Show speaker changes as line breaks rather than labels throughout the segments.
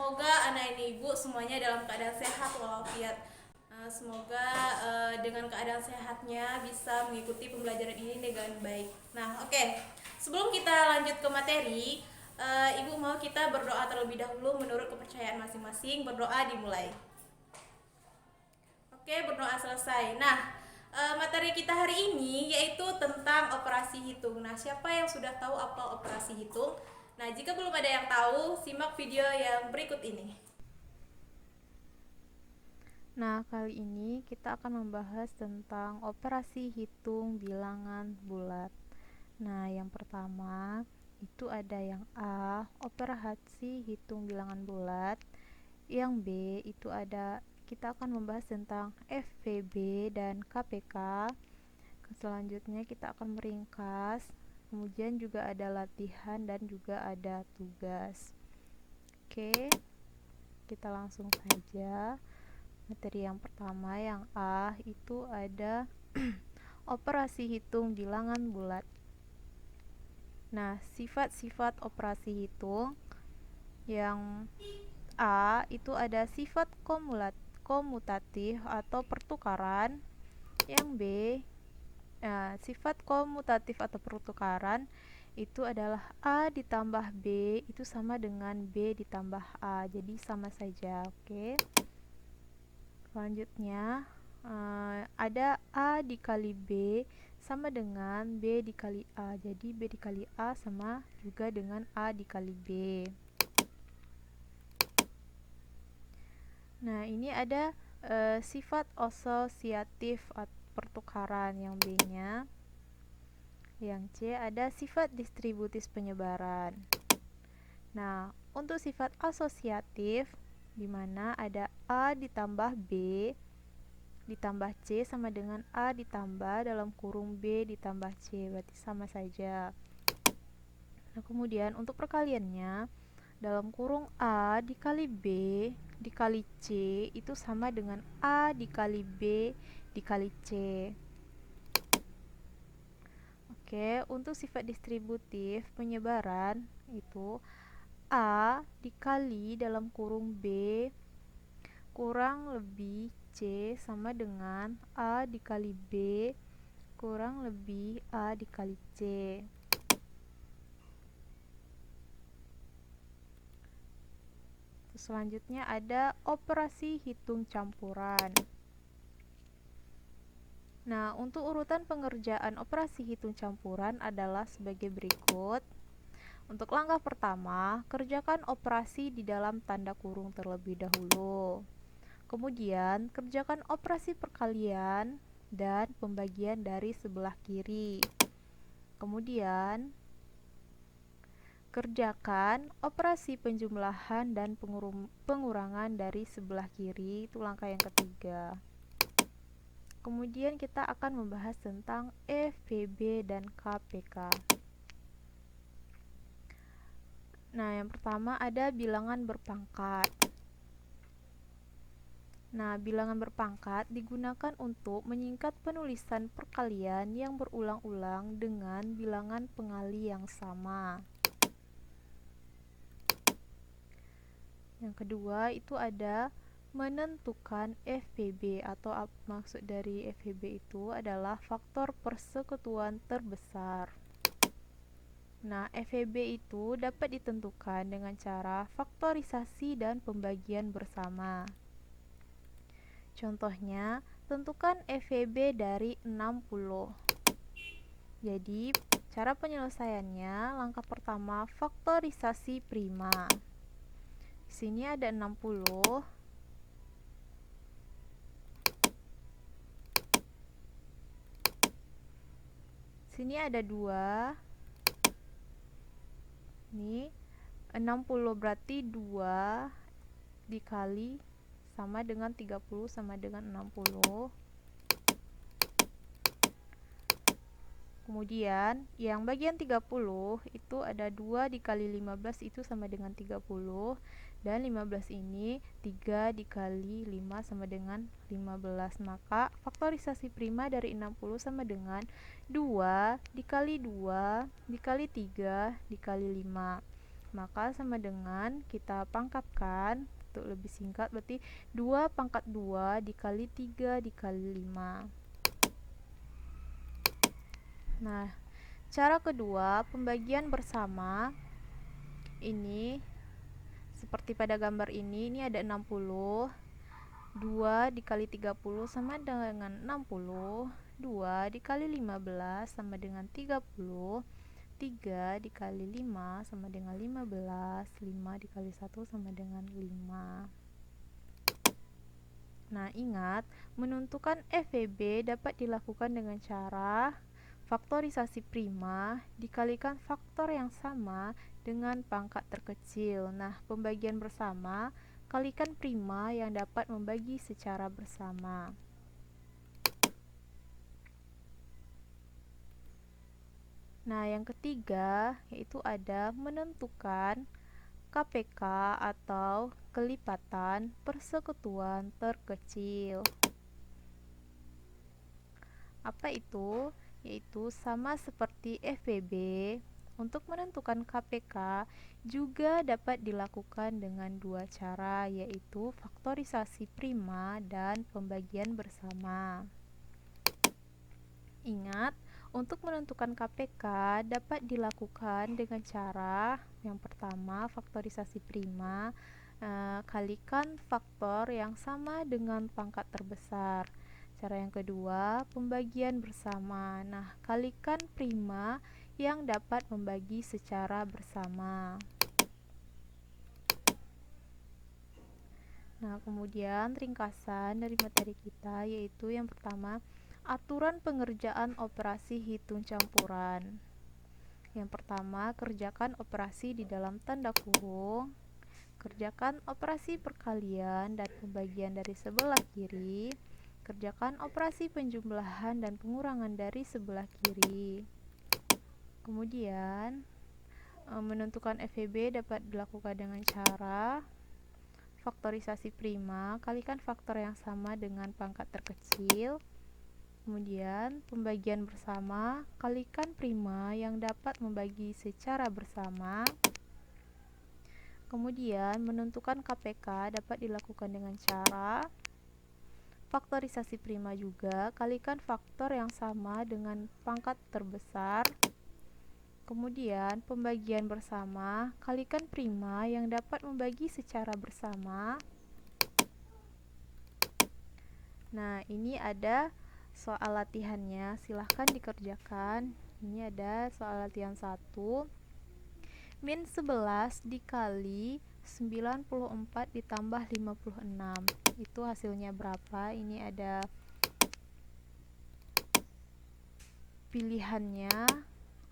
Semoga anak ini ibu semuanya dalam keadaan sehat walafiat. Semoga dengan keadaan sehatnya bisa mengikuti pembelajaran ini dengan baik. Nah, oke. Sebelum kita lanjut ke materi, ibu mau kita berdoa terlebih dahulu menurut kepercayaan masing-masing. Berdoa dimulai. Oke, berdoa selesai. Nah, materi kita hari ini yaitu tentang operasi hitung. Nah, siapa yang sudah tahu apa operasi hitung? Nah, jika belum ada yang tahu, simak video yang berikut ini.
Nah, kali ini kita akan membahas tentang operasi hitung bilangan bulat. Nah, yang pertama itu ada yang A, operasi hitung bilangan bulat. Yang B itu ada kita akan membahas tentang FVB dan KPK. Selanjutnya kita akan meringkas. Kemudian juga ada latihan dan juga ada tugas. Oke, kita langsung saja. Materi yang pertama yang A itu ada operasi hitung bilangan bulat. Nah, sifat-sifat operasi hitung yang A itu ada sifat komutatif atau pertukaran. Yang B, sifat komutatif atau pertukaran itu adalah A ditambah B itu sama dengan B ditambah A. Jadi sama saja, oke. Selanjutnya ada A dikali B sama dengan B dikali A. Jadi B dikali A sama juga dengan A dikali B. Nah, ini ada sifat asosiatif pertukaran yang B-nya. Yang C ada sifat distributis penyebaran. Nah, untuk sifat asosiatif di mana ada A ditambah B ditambah C sama dengan A ditambah dalam kurung B ditambah C, berarti sama saja. Nah, kemudian untuk perkaliannya dalam kurung A dikali B dikali C itu sama dengan A dikali B dikali C. Oke, untuk sifat distributif penyebaran itu A dikali dalam kurung B kurang lebih C sama dengan A dikali B kurang lebih A dikali C. Selanjutnya ada operasi hitung campuran. Nah, untuk urutan pengerjaan operasi hitung campuran adalah sebagai berikut. Untuk langkah pertama, kerjakan operasi di dalam tanda kurung terlebih dahulu. Kemudian, kerjakan operasi perkalian dan pembagian dari sebelah kiri. Kemudian, kerjakan operasi penjumlahan dan pengurangan dari sebelah kiri, itu langkah yang ketiga. Kemudian kita akan membahas tentang FVB dan KPK. Nah, yang pertama ada bilangan berpangkat. Nah, bilangan berpangkat digunakan untuk menyingkat penulisan perkalian yang berulang-ulang dengan bilangan pengali yang sama. Yang kedua itu ada menentukan FVB atau maksud dari FVB itu adalah faktor persekutuan terbesar. Nah, FVB itu dapat ditentukan dengan cara faktorisasi dan pembagian bersama. Contohnya, tentukan FVB dari 60. Jadi, cara penyelesaiannya, langkah pertama faktorisasi prima. Di sini ada 60. Sini ada 2. Ini 60 berarti 2 dikali sama dengan 30 sama dengan 60. Kemudian yang bagian 30 itu ada 2 dikali 15 itu sama dengan 30. Dan 15 ini 3 dikali 5 sama dengan 15. Maka faktorisasi prima dari 60 sama dengan 2 dikali 2 dikali 3 dikali 5. maka sama dengan kita pangkatkan, untuk lebih singkat berarti 2 pangkat 2 dikali 3 dikali 5. Nah, cara kedua, pembagian bersama ini seperti pada gambar ini ada 60. 2 dikali 30 sama dengan 60. 2 dikali 15 sama dengan 30. 3 dikali 5 sama dengan 15. 5 dikali 1 sama dengan 5. Nah, ingat, menentukan FVB dapat dilakukan dengan cara faktorisasi prima dikalikan faktor yang sama dengan pangkat terkecil. Nah, pembagian bersama kalikan prima yang dapat membagi secara bersama. Nah, yang ketiga yaitu ada menentukan KPK atau kelipatan persekutuan terkecil. Apa itu? Yaitu sama seperti FVB, untuk menentukan KPK juga dapat dilakukan dengan dua cara, yaitu faktorisasi prima dan pembagian bersama. Ingat, untuk menentukan KPK dapat dilakukan dengan cara yang pertama, faktorisasi prima, kalikan faktor yang sama dengan pangkat terbesar. Cara yang kedua, pembagian bersama. Nah, kalikan prima yang dapat membagi secara bersama. Nah, kemudian ringkasan dari materi kita yaitu yang pertama, aturan pengerjaan operasi hitung campuran. Yang pertama, kerjakan operasi di dalam tanda kurung. Kerjakan operasi perkalian dan pembagian dari sebelah kiri. Kerjakan operasi penjumlahan dan pengurangan dari sebelah kiri. Kemudian, menentukan FVB dapat dilakukan dengan cara faktorisasi prima, kalikan faktor yang sama dengan pangkat terkecil. Kemudian, pembagian bersama, kalikan prima yang dapat membagi secara bersama. Kemudian, menentukan KPK dapat dilakukan dengan cara faktorisasi prima juga, kalikan faktor yang sama dengan pangkat terbesar. Kemudian, pembagian bersama, kalikan prima yang dapat membagi secara bersama. Nah, ini ada soal latihannya, silahkan dikerjakan. Ini ada soal latihan 1. Min 11 dikali 94 ditambah 56. Itu hasilnya berapa? Ini ada pilihannya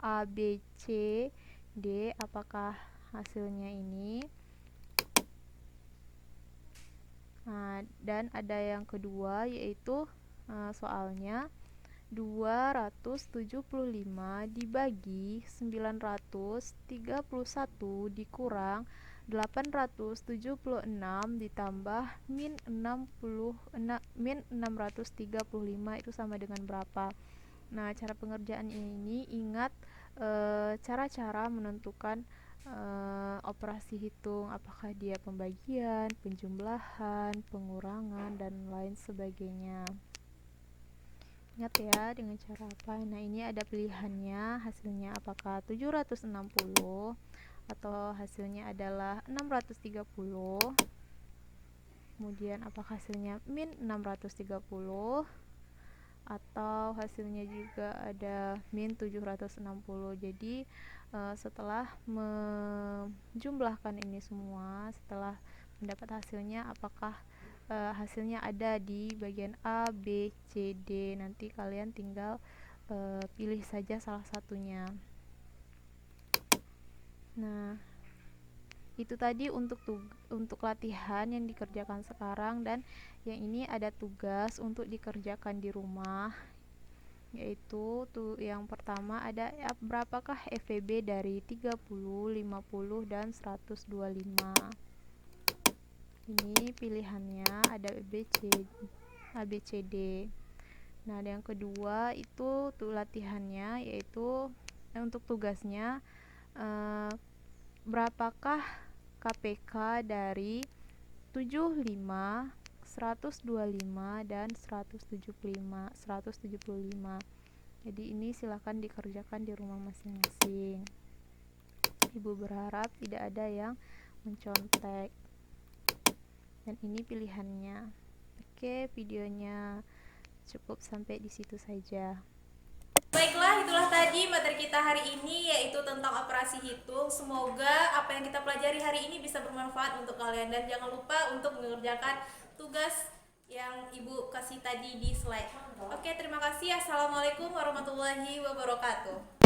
A, B, C, D. Apakah hasilnya ini? Nah, dan ada yang kedua yaitu soalnya 275 dibagi 931 dikurang 876 ditambah min 635 itu sama dengan berapa? Nah, cara pengerjaan ini ingat cara-cara menentukan operasi hitung, apakah dia pembagian, penjumlahan, pengurangan, dan lain sebagainya. Ingat ya dengan cara apa. Nah, ini ada pilihannya, hasilnya apakah 760 atau hasilnya adalah 630. Kemudian apakah hasilnya min 630 atau hasilnya juga ada min 760. Jadi setelah menjumlahkan ini semua, setelah mendapat hasilnya, apakah hasilnya ada di bagian A, B, C, D. Nanti kalian tinggal pilih saja salah satunya. Nah, itu tadi untuk latihan yang dikerjakan sekarang, dan yang ini ada tugas untuk dikerjakan di rumah, yaitu yang pertama ada berapakah FVB dari 30, 50, dan 125. Ini pilihannya ada ABCD. Nah, yang kedua itu latihannya, yaitu untuk tugasnya berapakah KPK dari 75, 125 dan 175. Jadi ini silakan dikerjakan di rumah masing-masing. Ibu berharap tidak ada yang mencontek. Dan ini pilihannya. Oke, videonya cukup sampai di situ saja.
Baiklah, itulah tadi materi kita hari ini, yaitu tentang operasi hitung. Semoga apa yang kita pelajari hari ini bisa bermanfaat untuk kalian, dan jangan lupa untuk mengerjakan tugas yang ibu kasih tadi di slide. Oke, terima kasih. Assalamualaikum warahmatullahi wabarakatuh.